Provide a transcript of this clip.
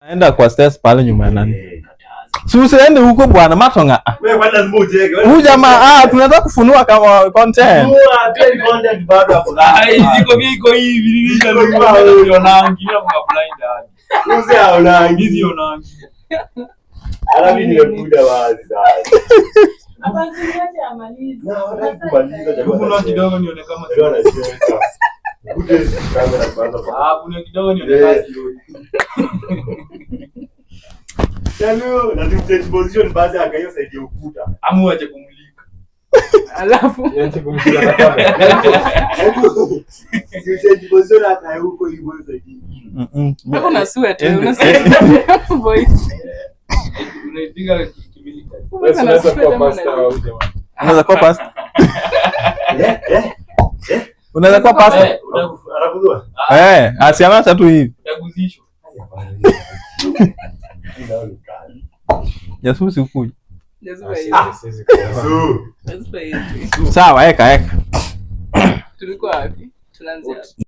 Naenda kwa stairs pale nyuma ya nani? Si usiende huko bwana Matonga. Wewe kwani lazima ujege. Huyu jamaa tunataka kufunua kama content. Funua content bado hapo. Iko hivi nilionangi bila kwa blind hadi. Uzi haonangi. Hizi onangi. Alafu nimekuja wazi sasa. Hapa niache amalize. Na wanataka kumaliza jambo. Kuna kidogo nione kama sio anacheka. Uje kamera kwanza. kuna kidogo nione kama sio. Yaani lazima change position basi akayo side ya ukuta. Amu aje kumulika. Alafu Yaani kumshika na kamera. Si change position akayo huko hivyo side nyingine. hapo na sweat unasikia voice. Unaipiga kimilika. Unaweza kuwa pasta au jamaa. Unaweza kuwa pasta. Unaweza kuwa pasta. Anakujua? Asiamasha tu hivi. Utaguzishwa. Jasusi ukuja. Just Sawa, eka. tulikuwa wapi? Tunaanzia